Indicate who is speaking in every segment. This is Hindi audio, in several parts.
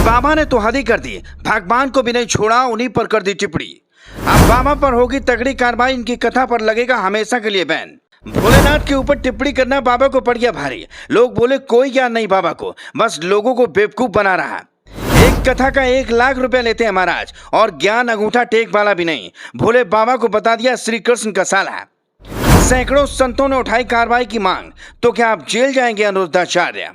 Speaker 1: बाबा ने तो हद ही कर दी, भगवान को भी नहीं छोड़ा, उन्हीं पर कर दी टिप्पणी। अब बाबा पर होगी तगड़ी कार्रवाई, इनकी कथा पर लगेगा हमेशा के लिए बैन। भोलेनाथ के ऊपर टिप्पणी करना बाबा को पड़ गया भारी। लोग बोले कोई ज्ञान नहीं बाबा को, बस लोगों को बेवकूफ बना रहा। एक कथा का 1 लाख रुपए लेते हैं महाराज, और ज्ञान अंगूठा टेक वाला भी नहीं। भोले बाबा को बता दिया श्री कृष्ण का साला। सैकड़ों संतों ने उठाई कार्रवाई की मांग, तो क्या आप जेल जाएंगे अनिरुद्धाचार्य?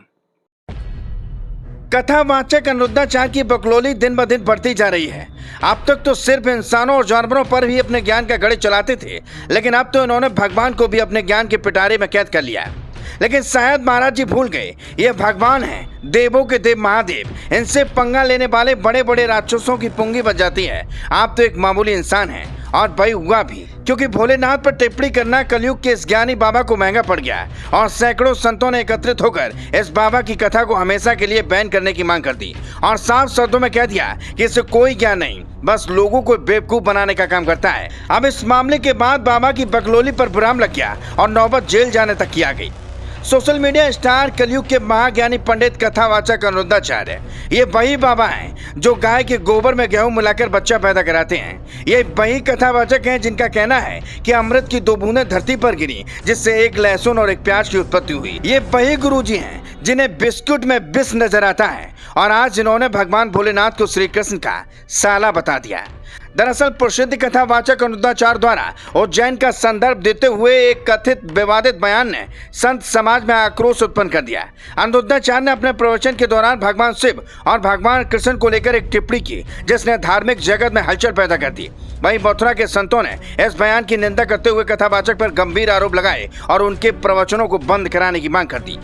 Speaker 1: कथावाचक अनिरुद्धाचार्य की बकलोली दिन ब दिन बढ़ती जा रही है। अब तक तो सिर्फ इंसानों और जानवरों पर ही अपने ज्ञान का गड़े चलाते थे, लेकिन अब तो इन्होंने भगवान को भी अपने ज्ञान के पिटारे में कैद कर लिया। लेकिन शायद महाराज जी भूल गए, ये भगवान हैं, देवों के देव महादेव। इनसे पंगा लेने वाले बड़े बड़े राक्षसों की पुंगी बच जाती है। आप तो एक मामूली इंसान हैं, और भाई हुआ भी, क्योंकि भोलेनाथ पर टिप्पणी करना कलयुग के इस ज्ञानी बाबा को महंगा पड़ गया, और सैकड़ों संतों ने एकत्रित होकर इस बाबा की कथा को हमेशा के लिए बैन करने की मांग कर दी, और साफ शब्दों में कह दिया कि इससे कोई ज्ञान नहीं, बस लोगों को बेवकूफ बनाने का काम करता है। अब इस मामले के बाद बाबा की बकलोली पर विराम लग गया और नौबत जेल जाने तक की आ गई। सोशल मीडिया स्टार कलयुग के महाज्ञानी पंडित कथावाचक अनिरुद्धाचार्य, ये वही बाबा हैं जो गाय के गोबर में गेहूं मिलाकर बच्चा पैदा कराते हैं। ये वही कथावाचक हैं जिनका कहना है कि अमृत की 2 बूंदें धरती पर गिरी, जिससे 1 लहसुन और 1 प्याज की उत्पत्ति हुई। ये वही गुरुजी हैं जिन्हें बिस्कुट में विष नजर आता है, और आज इन्होंने भगवान भोलेनाथ को श्री कृष्ण का साला बता दिया। दरअसल प्रसिद्ध कथावाचक अनिरुद्धाचार्य द्वारा उज्जैन का संदर्भ देते हुए एक कथित विवादित बयान ने संत समाज में आक्रोश उत्पन्न कर दिया। अनिरुद्धाचार्य ने अपने प्रवचन के दौरान भगवान शिव और भगवान कृष्ण को लेकर एक टिप्पणी की, जिसने धार्मिक जगत में हलचल पैदा कर दी। वहीं मथुरा के संतों ने इस बयान की निंदा करते हुए कथावाचक पर गंभीर आरोप लगाए और उनके प्रवचनों को बंद कराने की मांग कर दी।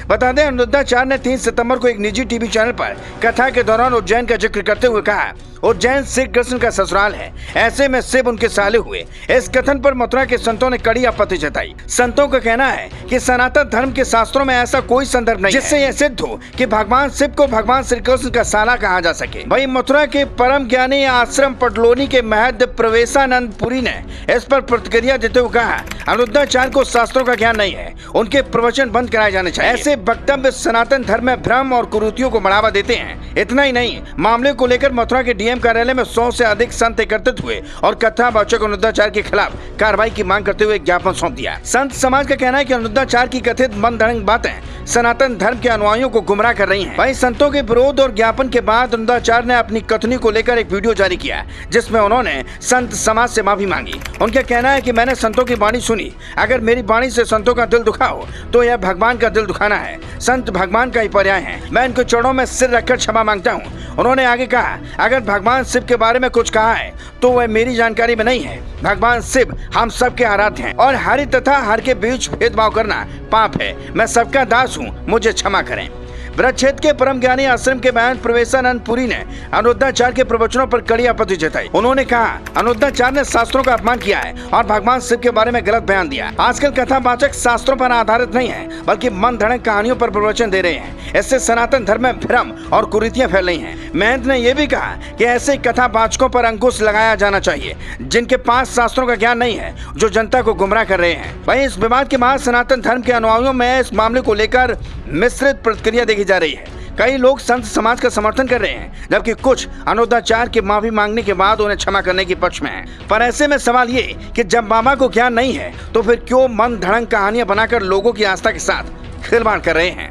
Speaker 1: बता दें, अनिरुद्धाचार्य ने 3 सितंबर को एक निजी टीवी चैनल पर कथा के दौरान उज्जैन का जिक्र करते हुए कहा, उज्जैन श्री कृष्ण का ससुराल है, ऐसे में शिव उनके साले हुए। इस कथन पर मथुरा के संतों ने कड़ी आपत्ति जताई। संतों का कहना है कि सनातन धर्म के शास्त्रों में ऐसा कोई संदर्भ नहीं जिससे यह सिद्ध हो कि भगवान शिव को भगवान श्री कृष्ण का साला कहा जा सके। वहीं मथुरा के परम ज्ञानी आश्रम पटलोनी के महंत प्रवेशानंद पुरी ने इस पर प्रतिक्रिया देते हुए कहा, अनिरुद्धाचार्य को शास्त्रों का ज्ञान नहीं है, उनके प्रवचन बंद कराए जाने चाहिए। ऐसे वक्तव्य सनातन धर्म में भ्रम और कुरीतियों को बढ़ावा देते हैं। इतना ही नहीं, मामले को लेकर मथुरा के डीएम कार्यालय में 100 से अधिक संत एकत्रित हुए और कथावाचक अनिरुद्धाचार्य के खिलाफ कार्रवाई की मांग करते हुए एक ज्ञापन सौंप दिया। संत समाज का कहना है कि अनिरुद्धाचार्य की कथित मनगढ़ंत बातें सनातन धर्म के अनुयायियों को गुमराह कर रही हैं। वहीं संतों के विरोध और ज्ञापन के बाद अनिरुद्धाचार्य ने अपनी कथनी को लेकर एक वीडियो जारी किया, जिसमें उन्होंने संत समाज से माफी मांगी। उनका कहना है कि मैंने संतों की वाणी सुनी, अगर मेरी वाणी से संतों का दिल दुखा हो तो यह भगवान का दिल दुखाना है। संत भगवान का ही पर्याय है, मैं इनके चरणों में सिर रखकर क्षमा मांगता हूँ। उन्होंने आगे कहा, अगर भगवान शिव के बारे में कुछ कहा है तो वह मेरी जानकारी में नहीं है। भगवान शिव हम सबके आराध्य हैं, और हरि तथा हर के बीच भेदभाव करना पाप है। मैं सबका दास हूँ, मुझे क्षमा करें। ब्रजक्षेत्र के परम ज्ञानी आश्रम के महंत प्रवेशानंद पुरी ने अनिरुद्धाचार्य के प्रवचनों पर कड़ी आपत्ति जताई। उन्होंने कहा, अनिरुद्धाचार्य ने शास्त्रों का अपमान किया है और भगवान शिव के बारे में गलत बयान दिया। आजकल कथावाचक शास्त्रों पर आधारित नहीं है, बल्कि मन धड़क कहानियों पर प्रवचन दे रहे हैं। इससे सनातन धर्म में भ्रम और कुरीतियां फैल रही हैं। महंत ने यह भी कहा कि ऐसे कथावाचकों पर अंकुश लगाया जाना चाहिए जिनके पास शास्त्रों का ज्ञान नहीं है, जो जनता को गुमराह कर रहे हैं। वहीं इस विवाद के बाद सनातन धर्म के अनुयायियों में इस मामले को लेकर मिश्रित प्रतिक्रिया देखी जा रही है। कई लोग संत समाज का समर्थन कर रहे हैं, जबकि कुछ अनिरुद्धाचार्य के माफी मांगने के बाद उन्हें क्षमा करने के पक्ष में हैं। पर ऐसे में सवाल ये कि जब बाबा को ज्ञान नहीं है तो फिर क्यों मन धड़क कहानियां बनाकर लोगों की आस्था के साथ खिलवाड़ कर रहे हैं?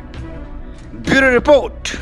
Speaker 1: Bureau report.